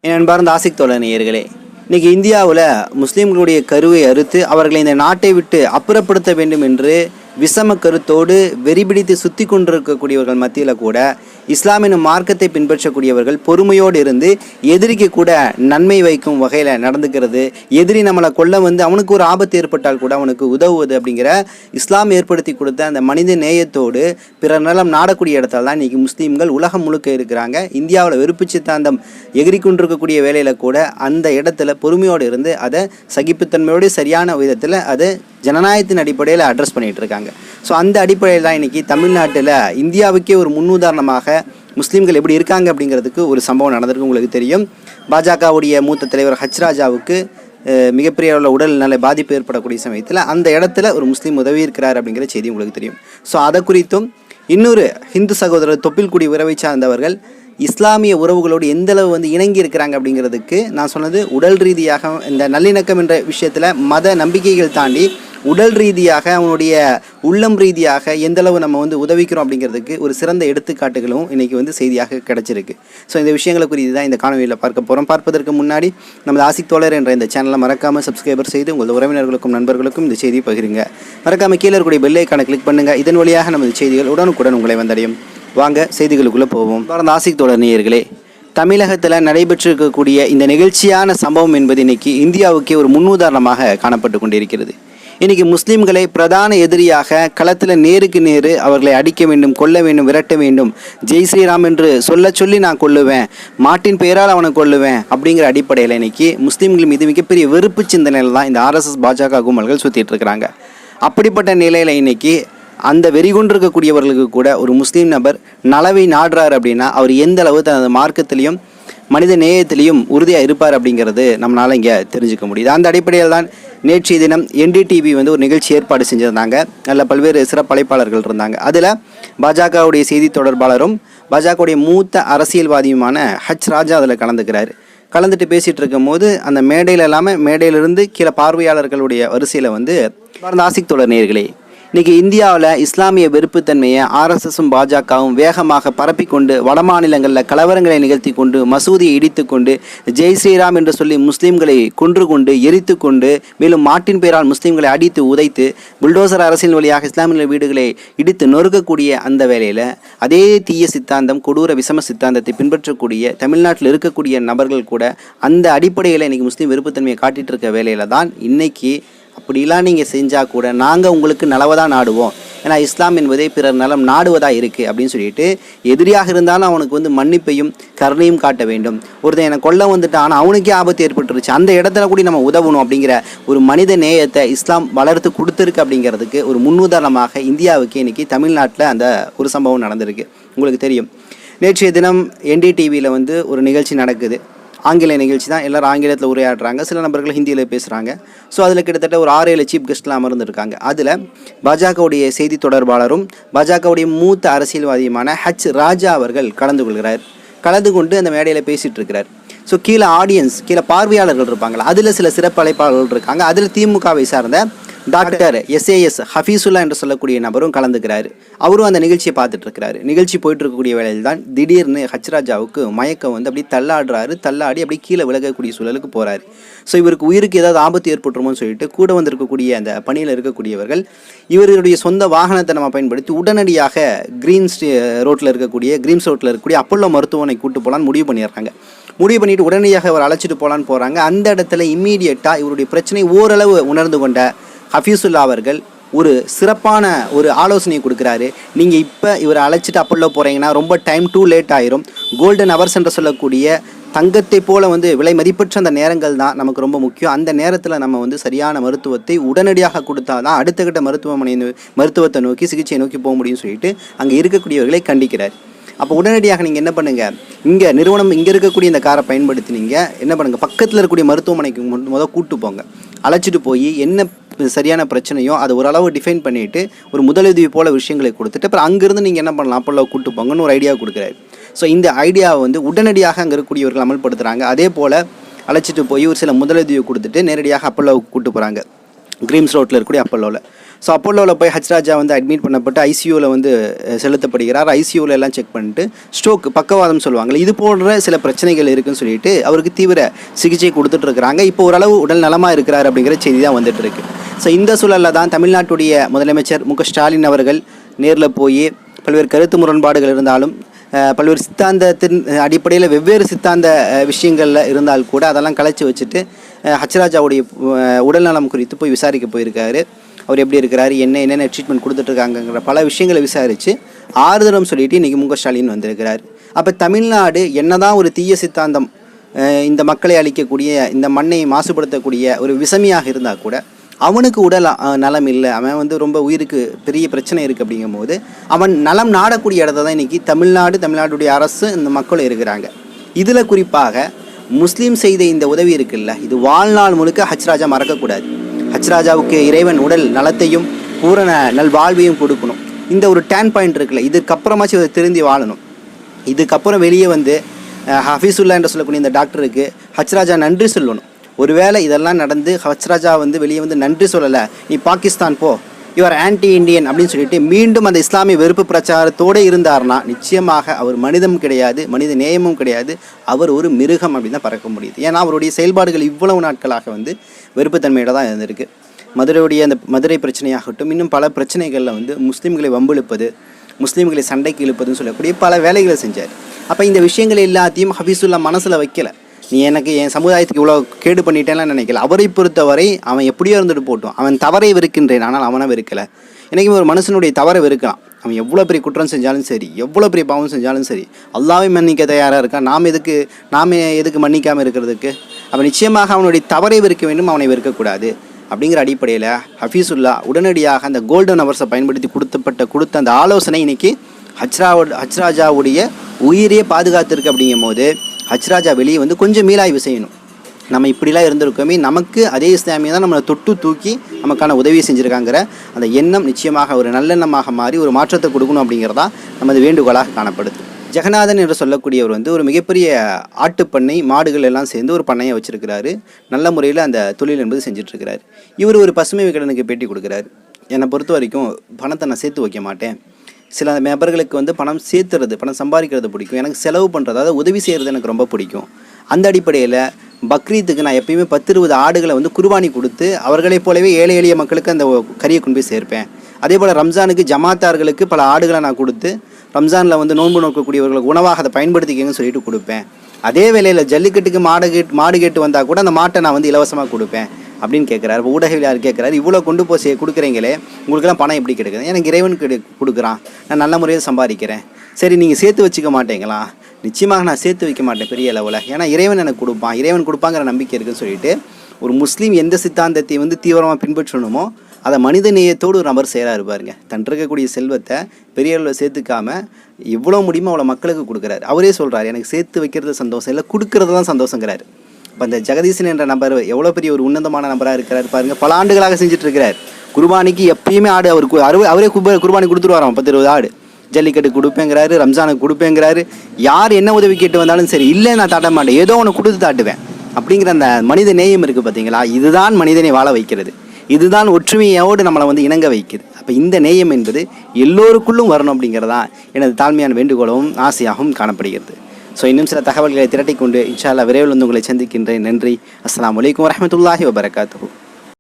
என் அன்பார்ந்த ஆசிக் தோழர் நேயர்களே, இன்றைக்கி இந்தியாவில் முஸ்லீம்களுடைய கருவை அறுத்து அவர்களை இந்த நாட்டை விட்டு அப்புறப்படுத்த வேண்டும் என்று விஷம கருத்தோடு வெறிபிடித்து சுற்றி கொண்டிருக்கக்கூடியவர்கள் மத்தியில் கூட இஸ்லாமின் மார்க்கத்தை பின்பற்றக்கூடியவர்கள் பொறுமையோடு இருந்து எதிரிக்கு கூட நன்மை வைக்கும் வகையில் நடந்துக்கிறது. எதிரி நம்மளை கொல்ல வந்து அவனுக்கு ஒரு ஆபத்து ஏற்பட்டால் கூட அவனுக்கு உதவுவது அப்படிங்கிற இஸ்லாம் ஏற்படுத்தி கொடுத்த அந்த மனித நேயத்தோடு பிறர் நலம் நாடக்கூடிய இடத்துல தான் இன்றைக்கி முஸ்லீம்கள் உலகம் முழுக்க இருக்கிறாங்க. இந்தியாவில் வெறுப்பு சித்தாந்தம் எகிரி கொண்டிருக்கக்கூடிய வேலையில் கூட அந்த இடத்துல பொறுமையோடு இருந்து அதை சகிப்புத்தன்மையோடு சரியான விதத்தில் அதை ஜனநாயகத்தின் அடிப்படையில் அட்ரஸ் பண்ணிகிட்டு இருக்காங்க. ஸோ அந்த அடிப்படையில் தான் இன்றைக்கி தமிழ்நாட்டில் இந்தியாவுக்கே ஒரு முன்னுதாரணமாக முஸ்லீம்கள் எப்படி இருக்காங்க அப்படிங்கிறதுக்கு ஒரு சம்பவம் நடந்திருக்கு. உங்களுக்கு தெரியும், பாஜகவுடைய மூத்த தலைவர் ஹச் ராஜாவுக்கு மிகப்பெரிய அளவில் உடல்நல பாதிப்பு ஏற்படக்கூடிய சமயத்தில் அந்த இடத்துல ஒரு முஸ்லீம் உதவி இருக்கிறார் அப்படிங்கிற செய்தி உங்களுக்கு தெரியும். ஸோ அதை குறித்தும் இன்னொரு ஹிந்து சகோதரர் தொப்பில்குடி உறவை சார்ந்தவர்கள் இஸ்லாமிய உறவுகளோடு எந்தளவு வந்து இணங்கி இருக்கிறாங்க அப்படிங்கிறதுக்கு நான் சொன்னது உடல் ரீதியாக இந்த நல்லிணக்கம் என்ற விஷயத்தில் மத நம்பிக்கைகள் தாண்டி உடல் ரீதியாக அவனுடைய உள்ளம் ரீதியாக எந்தளவு நம்ம வந்து உதவிக்கிறோம் அப்படிங்கிறதுக்கு ஒரு சிறந்த எடுத்துக்காட்டுகளும் இன்றைக்கி வந்து செய்தியாக கிடச்சிருக்கு. ஸோ இந்த விஷயங்களை குறித்து தான் இந்த காணொலியில் பார்க்க போகிறோம். பார்ப்பதற்கு முன்னாடி நமது ஆசிக் தோழர் என்ற இந்த சேனலை மறக்காமல் சப்ஸ்கிரைபர் செய்து உங்கள் உறவினர்களுக்கும் நண்பர்களுக்கும் இந்த செய்தியை பகிருங்க. மறக்காமல் கீழே இருக்கக்கூடிய பெல் ஐக்கானை கிளிக் பண்ணுங்கள். இதன் வழியாக நமது செய்திகள் உடனுக்குடன் உங்களை வந்தடையும். வாங்க செய்திகளுக்குள்ளே போவோம். தொடர்ந்து ஆசிக் தோழர் நேயர்களே, தமிழகத்தில் நடைபெற்றிருக்கக்கூடிய இந்த நிகழ்ச்சியான சம்பவம் என்பது இன்றைக்கி இந்தியாவுக்கே ஒரு முன்னுதாரணமாக காணப்பட்டு கொண்டிருக்கிறது. இன்றைக்கி முஸ்லீம்களை பிரதான எதிரியாக களத்தில் நேருக்கு நேரு அவர்களை அடிக்க வேண்டும், கொல்ல வேண்டும், விரட்ட வேண்டும், ஜெய் ஸ்ரீராம் என்று சொல்லி நான் கொல்லுவேன், மாட்டின் பெயரால் அவனை கொல்லுவேன் அப்படிங்கிற அடிப்படையில் இன்றைக்கி முஸ்லீம்கள் மீது மிகப்பெரிய வெறுப்பு சிந்தனையில் தான் இந்த RSS பாஜக கும்பல்கள் சுற்றிட்டு இருக்கிறாங்க. அப்படிப்பட்ட நிலையில் இன்றைக்கி அந்த வெறிகொண்டிருக்கக்கூடியவர்களுக்கு கூட ஒரு முஸ்லீம் நபர் நலவை நாடுறார் அப்படின்னா அவர் எந்த அளவு தனது மார்க்கத்திலையும் மனித நேயத்திலையும் உறுதியாக இருப்பார் அப்படிங்கிறது நம்மளால் இங்கே தெரிஞ்சுக்க முடியுது. அந்த அடிப்படையில் தான் நேற்றைய தினம் NDTV வந்து ஒரு நிகழ்ச்சி ஏற்பாடு செஞ்சுருந்தாங்க. அதில் பல்வேறு சிறப்பு அழைப்பாளர்கள் இருந்தாங்க. அதில் பாஜகவுடைய செய்தி தொடர்பாளரும் பாஜகவுடைய மூத்த அரசியல்வாதியுமான ஹச் ராஜா அதில் கலந்துட்டு பேசிகிட்டு இருக்கும் போது அந்த மேடையில் இல்லாமல் மேடையிலிருந்து கீழே பார்வையாளர்களுடைய வரிசையில் வந்து ஆசிக் தோழர் நேயர்களே, இன்றைக்கி இந்தியாவில் இஸ்லாமிய வெறுப்புத்தன்மையை RSSம் பாஜகவும் வேகமாக பரப்பிக்கொண்டு வடமாநிலங்களில் கலவரங்களை நிகழ்த்தி கொண்டு மசூதியை இடித்து கொண்டு ஜெய் ஸ்ரீராம் என்று சொல்லி முஸ்லீம்களை கொன்று கொண்டு எரித்து கொண்டு மேலும் மாட்டின் பெயரால் முஸ்லீம்களை அடித்து உதைத்து புல்டோசர் அரசியல் வழியாக இஸ்லாமிய வீடுகளை இடித்து நொறுக்கக்கூடிய அந்த வேளையில் அதே தீய சித்தாந்தம் கொடூர விஷம சித்தாந்தத்தை பின்பற்றக்கூடிய தமிழ்நாட்டில் இருக்கக்கூடிய நபர்கள் கூட அந்த அடிப்படையில் இன்றைக்கி முஸ்லீம் வெறுப்புத்தன்மையை காட்டிகிட்டு இருக்க வேலையில் தான் இன்றைக்கி அப்படிலாம் நீங்கள் செஞ்சால் கூட நாங்கள் உங்களுக்கு நலவதாக நாடுவோம், ஏன்னா இஸ்லாம் என்பதே பிறர் நலம் நாடுவதாக இருக்குது அப்படின்னு சொல்லிட்டு எதிரியாக இருந்தாலும் அவனுக்கு வந்து மன்னிப்பையும் கருணையும் காட்ட வேண்டும். ஒருத்தன் என்னை கொல்ல வந்துட்டான் ஆனால் அவனுக்கே ஆபத்து ஏற்பட்டுருச்சு, அந்த இடத்துல கூட நம்ம உதவணும் அப்படிங்கிற ஒரு மனித நேயத்தை இஸ்லாம் வளர்த்து கொடுத்துருக்கு அப்படிங்கிறதுக்கு ஒரு முன்னுதாரணமாக இந்தியாவுக்கு இன்றைக்கி தமிழ்நாட்டில் அந்த ஒரு சம்பவம் நடந்திருக்கு. உங்களுக்கு தெரியும், நேற்றைய தினம் NDTVயில் வந்து ஒரு நிகழ்ச்சி நடக்குது. ஆங்கில நிகழ்ச்சி தான், எல்லோரும் ஆங்கிலத்தில் உரையாடுறாங்க, சில நபர்கள் ஹிந்தியில் பேசுகிறாங்க. ஸோ அதில் கிட்டத்தட்ட ஒரு 6-7 சீஃப் கெஸ்ட்லாம் அமர்ந்துருக்காங்க. அதில் பாஜகவுடைய செய்தி தொடர்பாளரும் பாஜகவுடைய மூத்த அரசியல்வாதியுமான ஹச் ராஜா அவர்கள் கலந்து கொண்டு அந்த மேடையில் பேசிகிட்டு இருக்கிறார். ஸோ கீழே பார்வையாளர்கள் இருப்பாங்களா, அதில் சில சிறப்பு அழைப்பாளர்கள் இருக்காங்க. அதில் திமுகவை சார்ந்த டாக்டர் SAS ஹஃபீசுல்லா என்று சொல்லக்கூடிய நபரும் கலந்துக்கிறாரு. அவரும் அந்த நிகழ்ச்சியை பார்த்துட்டு இருக்கிறாரு. நிகழ்ச்சி போயிட்டு இருக்கக்கூடிய வேளையில் தான் திடீர்னு ஹச் ராஜாவுக்கு மயக்கம் வந்து அப்படி தள்ளாடி அப்படி கீழே விலகக்கூடிய சூழலுக்கு போகிறாரு. ஸோ இவருக்கு உயிருக்கு ஏதாவது ஆபத்து ஏற்பட்டுருமோன்னு சொல்லிட்டு கூட வந்திருக்கக்கூடிய அந்த பணியில் இருக்கக்கூடியவர்கள் இவருடைய சொந்த வாகனத்தை நம்ம பயன்படுத்தி உடனடியாக கிரீம்ஸ் ரோட்டில் இருக்கக்கூடிய அப்பல்லோ மருத்துவமனை கூட்டு போகலான்னு முடிவு பண்ணிட்டு உடனடியாக அவர் அழைச்சிட்டு போகிறாங்க. அந்த இடத்துல இம்மீடியட்டாக இவருடைய பிரச்சனை ஓரளவு உணர்ந்து கொண்ட ஹஃபீசுல்லா அவர்கள் ஒரு சிறப்பான ஒரு ஆலோசனை கொடுக்குறாரு. நீங்கள் இப்போ இவரை அழைச்சிட்டு அப்பல்லோ போகிறீங்கன்னா ரொம்ப டைம் டூ லேட் ஆயிரும். கோல்டன் ஹவர்ஸ் என்று சொல்லக்கூடிய தங்கத்தை போல் வந்து விலை மதிப்பற்ற அந்த நேரங்கள் தான் நமக்கு ரொம்ப முக்கியம். அந்த நேரத்தில் நம்ம வந்து சரியான மருத்துவத்தை உடனடியாக கொடுத்தா தான் அடுத்த கட்ட மருத்துவத்தை நோக்கி சிகிச்சையை நோக்கி போக முடியும்னு சொல்லிட்டு அங்கே இருக்கக்கூடியவர்களை கண்டிக்கிறார். அப்போ உடனடியாக நீங்கள் என்ன பண்ணுங்கள், இங்கே இருக்கக்கூடிய இந்த காரை பயன்படுத்தி நீங்கள் என்ன பண்ணுங்கள், பக்கத்தில் இருக்கக்கூடிய மருத்துவமனைக்கு முதல் கூட்டு போங்க. அழைச்சிட்டு போய் என்ன சரியான பிரச்சனையோ அதை ஓரளவு டிஃபைன் பண்ணிவிட்டு ஒரு முதலுதவி போல் விஷயங்களை கொடுத்துட்டு அப்புறம் அங்கேருந்து நீங்கள் என்ன பண்ணலாம், அப்போல்லாம் கூட்டு போங்கன்னு ஒரு ஐடியா கொடுக்குறாரு. ஸோ இந்த ஐடியாவை வந்து உடனடியாக அங்கே இருக்கக்கூடியவர்கள் அமல்படுத்துகிறாங்க. அதே போல் அழைச்சிட்டு போய் ஒரு சில முதலுதவியை கொடுத்துட்டு நேரடியாக அப்போல்லாவுக்கு கூட்டு போகிறாங்க, கிரீம்ஸ் ரோட்டில் இருக்கக்கூடிய அப்பல்லோவில். ஸோ அப்போலோவில் போய் ஹஜ்ராஜா வந்து அட்மிட் பண்ணப்பட்டு ஐசியூவில் வந்து செலுத்தப்படுகிறார். ஐசியூவில் எல்லாம் செக் பண்ணிட்டு ஸ்ட்ரோக் பக்கவாதம் சொல்லுவாங்க, இது போன்ற சில பிரச்சனைகள் இருக்குன்னு சொல்லிட்டு அவருக்கு தீவிர சிகிச்சை கொடுத்துட்ருக்குறாங்க. இப்போ ஓரளவு உடல் நலமாக இருக்கிறார் அப்படிங்கிற செய்தி தான் வந்துட்டு இருக்கு. ஸோ இந்த சூழலில் தான் தமிழ்நாட்டுடைய முதலமைச்சர் மு க ஸ்டாலின் அவர்கள் நேரில் போய் பல்வேறு கருத்து முரண்பாடுகள் இருந்தாலும் பல்வேறு சித்தாந்தத்தின் அடிப்படையில் வெவ்வேறு சித்தாந்த விஷயங்களில் இருந்தால் கூட அதெல்லாம் கலைச்சி வச்சுட்டு ஹச்ராஜாவுடைய உடல்நலம் குறித்து போய் விசாரிக்க போயிருக்காரு. அவர் எப்படி இருக்கிறாரு, என்னென்ன ட்ரீட்மெண்ட் கொடுத்துட்ருக்காங்கங்கிற பல விஷயங்களை விசாரித்து ஆறுதலும் சொல்லிட்டு இன்றைக்கி மு க ஸ்டாலின் வந்திருக்கிறார். அப்போ தமிழ்நாடு என்னதான் ஒரு தீய சித்தாந்தம் இந்த மக்களை அழிக்கக்கூடிய, இந்த மண்ணை மாசுபடுத்தக்கூடிய ஒரு விசமியாக இருந்தால் கூட அவனுக்கு உடல் நலம் இல்லை, அவன் வந்து ரொம்ப உயிருக்கு பெரிய பிரச்சனை இருக்குது அப்படிங்கும்போது அவன் நலம் நாடக்கூடிய இடத்த தான் இன்றைக்கி தமிழ்நாடுடைய அரசு இந்த மக்களும் இருக்கிறாங்க. இதில் குறிப்பாக முஸ்லீம் செய்த இந்த உதவி இருக்குல்ல, இது வாழ்நாள் முழுக்க ஹச்ராஜா மறக்கக்கூடாது. ஹச்ராஜாவுக்கு இறைவன் உடல் நலத்தையும் பூரண நல்வாழ்வையும் கொடுக்கணும். இந்த ஒரு டேன் பாயிண்ட் இருக்குல்ல, இதுக்கப்புறமாச்சும் இதை திருந்தி வாழணும். இதுக்கப்புறம் வெளியே வந்து ஹஃபீசுல்லா என்று சொல்லக்கூடிய இந்த டாக்டருக்கு ஹச்ராஜா நன்றி சொல்லணும். ஒருவேளை இதெல்லாம் நடந்து ஹச்ராஜா வந்து வெளியே வந்து நன்றி சொல்லலை, நீ பாகிஸ்தான் போ, யுவர் ஆன்டி இண்டியன் அப்படின்னு சொல்லிட்டு மீண்டும் அந்த இஸ்லாமிய வெறுப்பு பிரச்சாரத்தோடு இருந்தார்னா நிச்சயமாக அவர் மனிதம் கிடையாது, மனித நேயமும் கிடையாது, அவர் ஒரு மிருகம் அப்படின்னு தான் பறக்க முடியுது. ஏன்னா அவருடைய செயல்பாடுகள் இவ்வளவு நாட்களாக வந்து வெறுப்புத்தன்மையோட தான் இருந்திருக்கு. மதுரையுடைய அந்த மதுரை பிரச்சனையாகட்டும், இன்னும் பல பிரச்சனைகளில் வந்து முஸ்லீம்களை வம்பிழுப்பது, முஸ்லீம்களை சண்டைக்கு இழுப்பதுன்னு சொல்லக்கூடிய பல வேலைகளை செஞ்சார். அப்போ இந்த விஷயங்கள் எல்லாத்தையும் ஹஃபீசுல்லா மனசில் வைக்கலை. நீ எனக்கு என் சமுதாயத்துக்கு இவ்வளோ கேடு பண்ணிட்டேன்லாம் நினைக்கல. அவரை பொறுத்தவரை அவன் எப்படியோ இருந்துட்டு போட்டோம், அவன் தவறை வெறுக்கின்றேன், ஆனால் அவனை வெறுக்கலை. என்றைக்கும் ஒரு மனுஷனுடைய தவறை வெறுக்கலாம். அவன் எவ்வளோ பெரிய குற்றம் செஞ்சாலும் சரி, எவ்வளோ பெரிய பாவம் செஞ்சாலும் சரி, அல்லாஹ்வை மன்னிக்க தயாராக இருக்கான். நாம் எதுக்கு மன்னிக்காமல் இருக்கிறதுக்கு? அவன் நிச்சயமாக அவனுடைய தவறை வெறுக்க வேண்டும், அவனை வெறுக்கக்கூடாது. அப்படிங்கிற அடிப்படையில் ஹஃபீசுல்லா உடனடியாக அந்த கோல்டன் ஹவர்ஸை பயன்படுத்தி கொடுத்த அந்த ஆலோசனை இன்றைக்கி ஹச்ராஜாவுடைய உயிரையே பாதுகாத்திருக்கு. அப்படிங்கும் போது ஹச்ராஜா வெளியே வந்து கொஞ்சம் மீளாய்வு செய்யணும். நம்ம இப்படிலாம் இருந்திருக்கோமே, நமக்கு அதே இஸ்லாமியை தான் நம்மளை தொட்டு தூக்கி நமக்கான உதவி செஞ்சுருக்காங்கிற அந்த எண்ணம் நிச்சயமாக ஒரு நல்லெண்ணமாக மாறி ஒரு மாற்றத்தை கொடுக்கணும் அப்படிங்கிறதா நமது வேண்டுகோளாக காணப்படுது. ஜெகநாதன் என்று சொல்லக்கூடியவர் வந்து ஒரு மிகப்பெரிய ஆட்டுப்பண்ணை, மாடுகள் எல்லாம் சேர்ந்து ஒரு பண்ணையை வச்சுருக்கிறாரு. நல்ல முறையில் அந்த தொழில் என்பது செஞ்சிட்ருக்கிறார். இவர் ஒரு பசுமை விகடனுக்கு பேட்டி கொடுக்குறாரு. என்னை பொறுத்த வரைக்கும் பணத்தை நான் சேர்த்து வைக்க மாட்டேன். சில நபர்களுக்கு வந்து பணம் சம்பாதிக்கிறது பிடிக்கும், எனக்கு செலவு பண்ணுறது, அதாவது உதவி செய்கிறது எனக்கு ரொம்ப பிடிக்கும். அந்த அடிப்படையில் பக்ரீத்துக்கு நான் எப்பயுமே 10-20 ஆடுகளை வந்து குர்பானி கொடுத்து அவர்களைப் போலவே ஏழை எளிய மக்களுக்கு அந்த கறியை கொண்டு போய் சேர்ப்பேன். அதே போல் ரம்ஜானுக்கு ஜமாத்தார்களுக்கு பல ஆடுகளை நான் கொடுத்து ரம்ஜானில் வந்து நோன்பு நோக்கக்கூடியவர்களுக்கு உணவாக அதை பயன்படுத்திக்கங்கன்னு சொல்லிட்டு கொடுப்பேன். அதே வேளையில் ஜல்லிக்கட்டுக்கு மாடு கேட்டு வந்தால் கூட அந்த மாட்டை நான் வந்து இலவசமாக கொடுப்பேன் அப்படின்னு கேட்குறாரு. இப்போ ஊடகவியலாளர் கேட்குறாரு, இவ்வளோ கொண்டு போய் கொடுக்குறீங்களே, உங்களுக்கெல்லாம் பணம் எப்படி கிடைக்குது? எனக்கு இறைவன் கொடுக்குறான், நான் நல்ல முறையில் சம்பாதிக்கிறேன். சரி, நீங்கள் சேர்த்து வச்சுக்க மாட்டீங்களா? நிச்சயமாக நான் சேர்த்து வைக்க மாட்டேன் பெரிய அளவில், ஏன்னா இறைவன் எனக்கு கொடுப்பான், இறைவன் கொடுப்பாங்கிற நம்பிக்கை இருக்குன்னு சொல்லிட்டு ஒரு முஸ்லீம் எந்த சித்தாந்தத்தை வந்து தீவிரமாக பின்பற்றணுமோ அதை மனித நேயத்தோடு ஒரு நபர் செய்கிறாரு பாருங்க. தன் இருக்கக்கூடிய செல்வத்தை பெரிய அளவில் சேர்த்துக்காமல் எவ்வளோ முடியுமோ அவ்வளோ மக்களுக்கு கொடுக்குறாரு. அவரே சொல்கிறார், எனக்கு சேர்த்து வைக்கிறது சந்தோஷம் இல்லை, கொடுக்கறது தான் சந்தோஷங்கிறாரு. இப்போ அந்த ஜெகதீசன் என்ற நபர் எவ்வளோ பெரிய ஒரு உன்னதமான நபராக இருக்கிறார் பாருங்கள். பல ஆண்டுகளாக செஞ்சுட்டு இருக்கிறார். குர்பானிக்கு எப்பயுமே ஆடு அவரே குர்பானி கொடுத்துருவாராம். 10-20 ஆடு ஜல்லிக்கட்டு கொடுப்பேங்கிறாரு, ரம்ஜானுக்கு கொடுப்பேங்கிறாரு. யார் என்ன உதவி கேட்டு வந்தாலும் சரி, இல்லை நான் தாட்ட மாட்டேன், ஏதோ ஒன்று கொடுத்து தாட்டுவேன் அப்படிங்கிற அந்த மனித நேயம் இருக்குது பார்த்தீங்களா? இதுதான் மனிதனை வாழ வைக்கிறது, இதுதான் ஒற்றுமையோடு நம்மளை வந்து இணங்க வைக்குது. அப்போ இந்த நேயம் என்பது எல்லோருக்குள்ளும் வரணும் அப்படிங்கிறதான் எனது தாழ்மையான வேண்டுகோளாகவும் ஆசையாகவும் காணப்படுகிறது. ஸோ இன்னும் சில தகவல்களை திரட்டிக்கொண்டு இன்ஷா அல்லாஹ் விரைவில் வந்து உங்களை சந்திக்கின்றேன். நன்றி. அஸ்ஸலாமு அலைக்கும் வரஹ்மத்துல்லாஹி வபரகாத்துஹு.